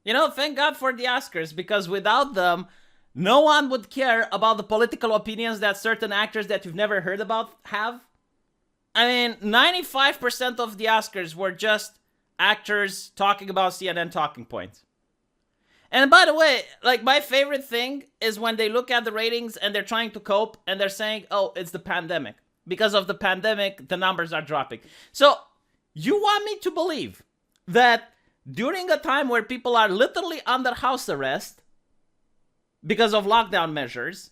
Thank God for the Oscars, because without them, no one would care about the political opinions that certain actors that you've never heard about have. I mean, 95% of the Oscars were just actors talking about CNN talking points. And by the way, like, my favorite thing is when they look at the ratings and they're trying to cope and they're saying, oh, it's the pandemic. Because of the pandemic, the numbers are dropping. So, you want me to believe that during a time where people are literally under house arrest because of lockdown measures,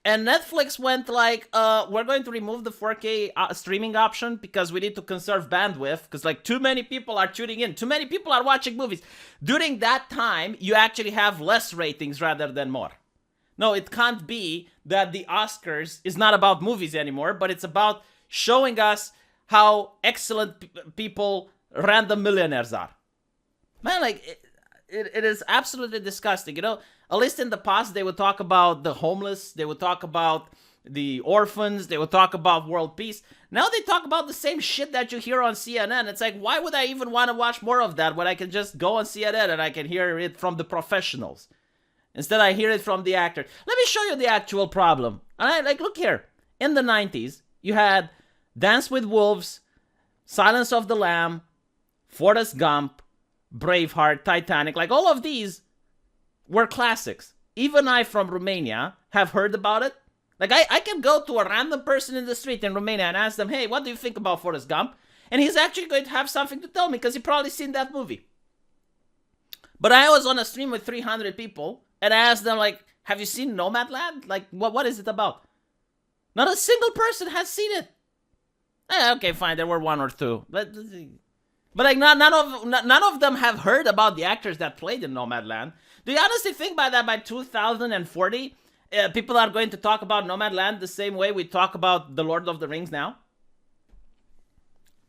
and Netflix went like, we're going to remove the 4K streaming option because we need to conserve bandwidth, because like too many people are tuning in, too many people are watching movies. During that time, you actually have less ratings rather than more. No, it can't be that the Oscars is not about movies anymore, but it's about showing us how excellent people random millionaires are. Man, like, it is absolutely disgusting. At least in the past, they would talk about the homeless, they would talk about the orphans, they would talk about world peace. Now they talk about the same shit that you hear on CNN. It's like, why would I even want to watch more of that when I can just go on CNN and I can hear it from the professionals? Instead, I hear it from the actor. Let me show you the actual problem. All right, like, look here. In the 90s, you had Dance with Wolves, Silence of the Lamb, Forrest Gump, Braveheart, Titanic. Like, all of these were classics. Even I from Romania have heard about it. Like, I can go to a random person in the street in Romania and ask them, hey, what do you think about Forrest Gump? And he's actually going to have something to tell me because he probably seen that movie. But I was on a stream with 300 people and I asked them, like, have you seen Nomadland? Like, what is it about? Not a single person has seen it. Okay, fine, there were one or two. But like, none of them have heard about the actors that played in Nomadland. Do you honestly think by 2040, people are going to talk about Nomadland the same way we talk about The Lord of the Rings now?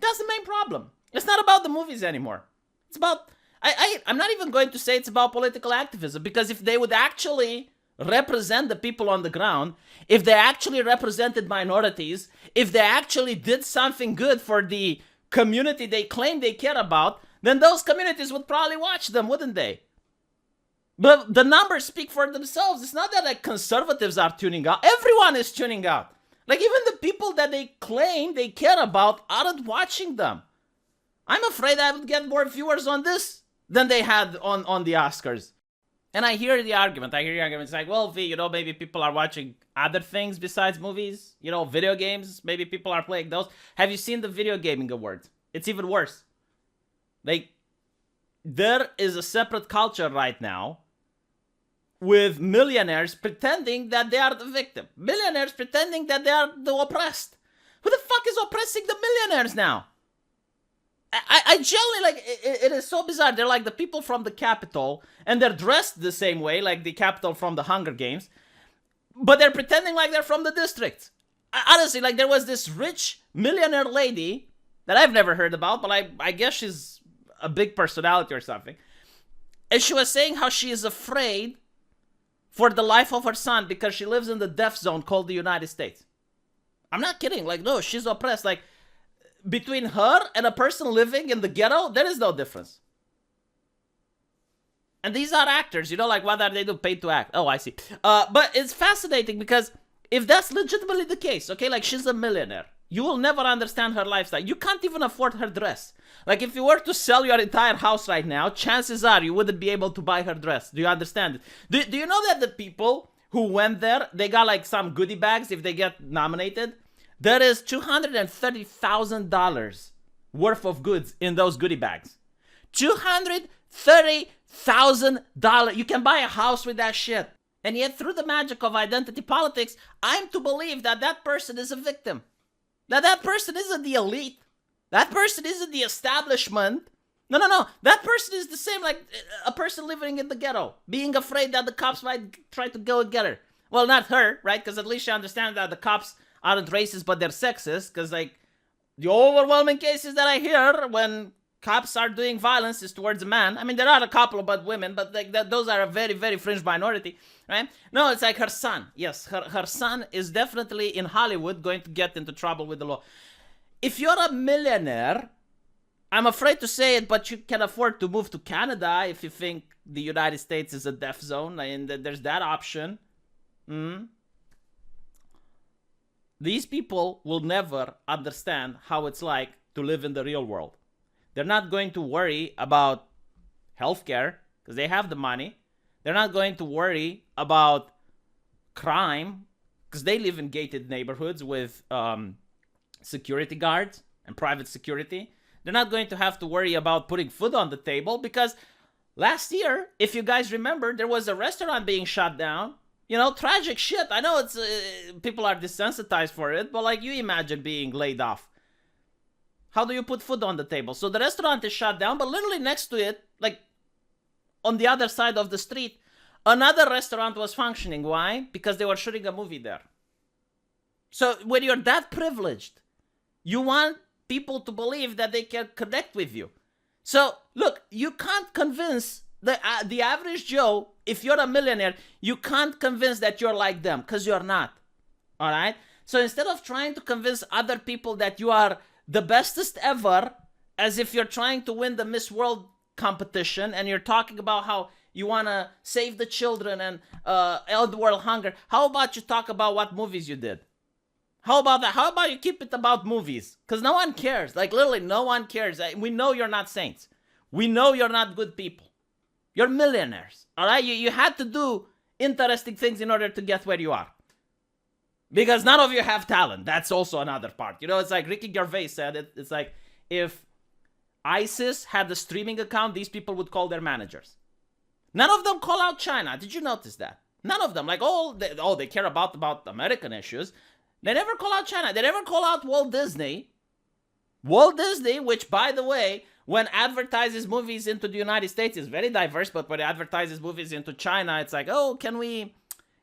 That's the main problem. It's not about the movies anymore. It's about... I'm not even going to say it's about political activism, because if they would actually represent the people on the ground, if they actually represented minorities, if they actually did something good for the community they claim they care about, then those communities would probably watch them, wouldn't they? But the numbers speak for themselves. It's not that like conservatives are tuning out. Everyone is tuning out. Like, even the people that they claim they care about aren't watching them. I'm afraid I would get more viewers on this than they had on the Oscars. And I hear the argument. It's like, well, V, maybe people are watching other things besides movies. Video games. Maybe people are playing those. Have you seen the Video Gaming Awards? It's even worse. Like, there is a separate culture right now with millionaires pretending that they are the victim. Millionaires pretending that they are the oppressed. Who the fuck is oppressing the millionaires now? I generally, like, it is so bizarre. They're like the people from the Capitol, and they're dressed the same way, like the Capitol from the Hunger Games, but they're pretending like they're from the district. Honestly, like, there was this rich millionaire lady that I've never heard about, but I guess she's a big personality or something. And she was saying how she is afraid for the life of her son because she lives in the death zone called the United States. I'm not kidding. Like, no, she's oppressed. Like, between her and a person living in the ghetto, there is no difference. And these are actors, like, what are they do? Paid to act. Oh, I see. But it's fascinating because if that's legitimately the case, okay, like, she's a millionaire, you will never understand her lifestyle. You can't even afford her dress. Like, if you were to sell your entire house right now, chances are you wouldn't be able to buy her dress. Do you understand it? Do you know that the people who went there, they got like some goodie bags if they get nominated? There is $230,000 worth of goods in those goodie bags. $230,000. You can buy a house with that shit. And yet, through the magic of identity politics, I'm to believe that that person is a victim. That person isn't the elite. That person isn't the establishment. No. That person is the same like a person living in the ghetto, being afraid that the cops might try to go and get her. Well, not her, right? Because at least she understands that the cops aren't racist, but they're sexist. Because, like, the overwhelming cases that I hear when cops are doing violence is towards a man. I mean, there are a couple about women, but like those are a very, very fringe minority, right? No, it's like her son. Yes, her son is definitely in Hollywood going to get into trouble with the law. If you're a millionaire I'm afraid to say it, but you can afford to move to Canada if you think the United States is a death zone, and there's that option. These people will never understand how it's like to live in the real world. They're not going to worry about healthcare because they have the money. They're not going to worry about crime because they live in gated neighborhoods with security guards and private security. They're not going to have to worry about putting food on the table because last year, if you guys remember, there was a restaurant being shut down. You know, tragic shit. I know it's people are desensitized for it, but like you imagine being laid off. How do you put food on the table? So the restaurant is shut down, but literally next to it, like on the other side of the street, another restaurant was functioning. Why? Because they were shooting a movie there. So when you're that privileged, you want people to believe that they can connect with you. So look, you can't convince the average Joe, if you're a millionaire, you can't convince that you're like them because you're not. All right? So instead of trying to convince other people that you are the bestest ever, as if you're trying to win the Miss World competition and you're talking about how you want to save the children and end world hunger, how about you talk about what movies you did? How about that? How about you keep it about movies? Because no one cares. Like, literally, no one cares. We know you're not saints. We know you're not good people. You're millionaires, all right? You had to do interesting things in order to get where you are. Because none of you have talent. That's also another part. You know, it's like Ricky Gervais said it. It's like if ISIS had a streaming account, these people would call their managers. None of them call out China. Did you notice that? None of them. Like, they care about American issues. They never call out China. They never call out Walt Disney. Walt Disney, which, by the way, when advertises movies into the United States, is very diverse, but when it advertises movies into China, it's like, oh, can we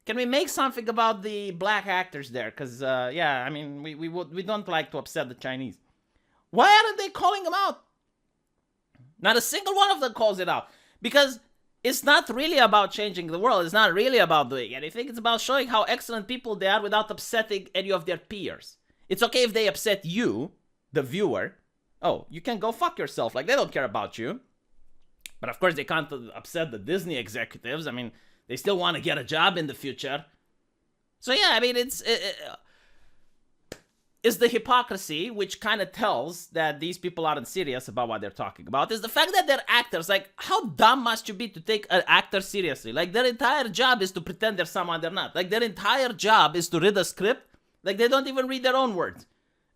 make something about the black actors there? Because, I mean, we don't like to upset the Chinese. Why aren't they calling them out? Not a single one of them calls it out. Because it's not really about changing the world. It's not really about doing anything. It's about showing how excellent people they are without upsetting any of their peers. It's okay if they upset you, the viewer. Oh, you can go fuck yourself. Like, they don't care about you. But of course, they can't upset the Disney executives. I mean, they still want to get a job in the future. So yeah, I mean, it's the hypocrisy, which kind of tells that these people aren't serious about what they're talking about, is the fact that they're actors. Like, how dumb must you be to take an actor seriously? Like, their entire job is to pretend they're someone they're not. Like, their entire job is to read a script. Like, they don't even read their own words.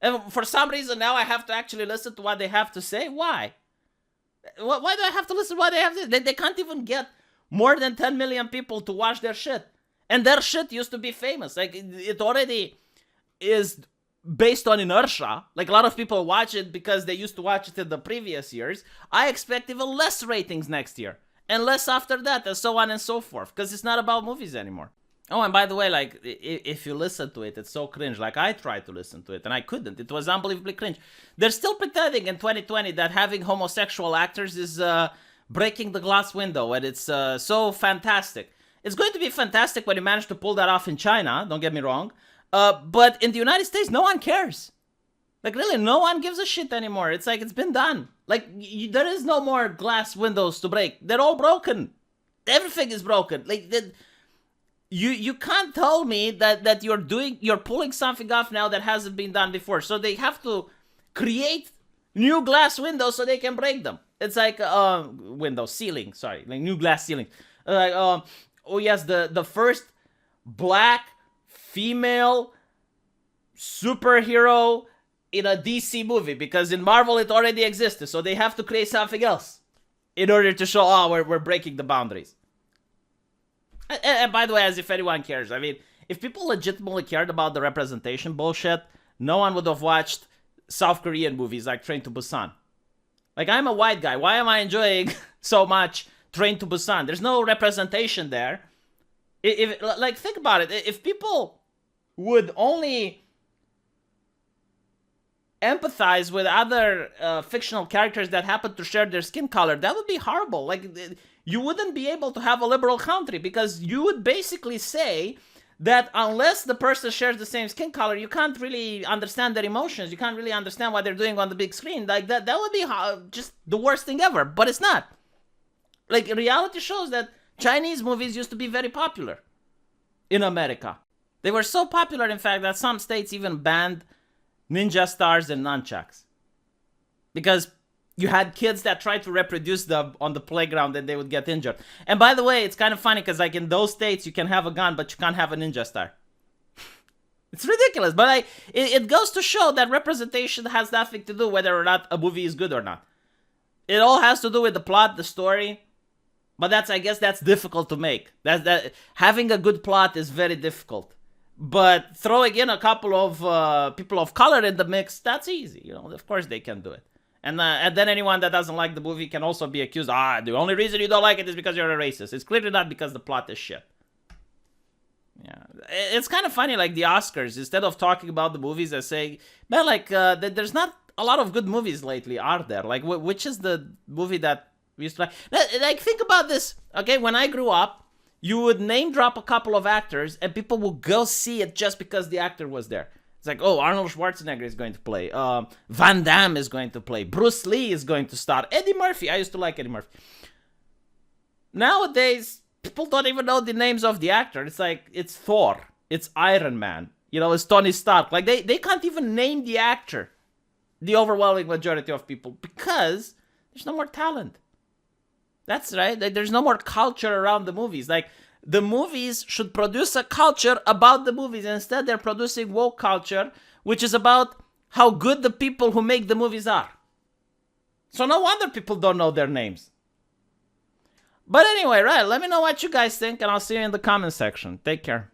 And for some reason now I have to actually listen to what they have to say. Why? Why do I have to listen to what they have to say? They can't even get more than 10 million people to watch their shit. And their shit used to be famous. Like, it already is based on inertia. Like, a lot of people watch it because they used to watch it in the previous years. I expect even less ratings next year. And less after that, and so on and so forth. Because it's not about movies anymore. Oh, and by the way, like, if you listen to it, it's so cringe. Like, I tried to listen to it, and I couldn't. It was unbelievably cringe. They're still pretending in 2020 that having homosexual actors is breaking the glass window, and it's so fantastic. It's going to be fantastic when you manage to pull that off in China, don't get me wrong. But in the United States, no one cares. Like, really, no one gives a shit anymore. It's like, it's been done. Like, there is no more glass windows to break. They're all broken. Everything is broken. Like, You can't tell me that you're pulling something off now that hasn't been done before. So they have to create new glass windows so they can break them. It's like like new glass ceiling. Like the first black female superhero in a DC movie, because in Marvel it already existed. So they have to create something else in order to show we're breaking the boundaries. And by the way, as if anyone cares, I mean, if people legitimately cared about the representation bullshit, no one would have watched South Korean movies like Train to Busan. Like, I'm a white guy. Why am I enjoying so much Train to Busan? There's no representation there. Like, think about it. If people would only empathize with other fictional characters that happen to share their skin color, that would be horrible. Like, you wouldn't be able to have a liberal country, because you would basically say that unless the person shares the same skin color, you can't really understand their emotions. You can't really understand what they're doing on the big screen. Like that would be just the worst thing ever. But it's not. Like, reality shows that Chinese movies used to be very popular in America. They were so popular, in fact, that some states even banned ninja stars and nunchucks. Because you had kids that tried to reproduce them on the playground and they would get injured. And by the way, it's kind of funny because like in those states, you can have a gun, but you can't have a ninja star. It's ridiculous, but like it goes to show that representation has nothing to do whether or not a movie is good or not. It all has to do with the plot, the story. But I guess that's difficult to make. That having a good plot is very difficult. But throwing in a couple of people of color in the mix, that's easy. You know, of course they can do it. And then anyone that doesn't like the movie can also be accused, the only reason you don't like it is because you're a racist. It's clearly not because the plot is shit. Yeah, it's kind of funny, like the Oscars, instead of talking about the movies, they say, man, like, there's not a lot of good movies lately, are there? Like, which is the movie that we used to like? Like, think about this, okay? When I grew up, you would name drop a couple of actors, and people would go see it just because the actor was there. It's like, oh, Arnold Schwarzenegger is going to play. Van Damme is going to play. Bruce Lee is going to star. Eddie Murphy. I used to like Eddie Murphy. Nowadays, people don't even know the names of the actor. It's like, it's Thor. It's Iron Man. You know, it's Tony Stark. Like, they can't even name the actor. The overwhelming majority of people. Because there's no more talent. That's right. There's no more culture around the movies. Like, the movies should produce a culture about the movies. Instead, they're producing woke culture, which is about how good the people who make the movies are. So no wonder people don't know their names. But anyway, right, let me know what you guys think, and I'll see you in the comment section. Take care.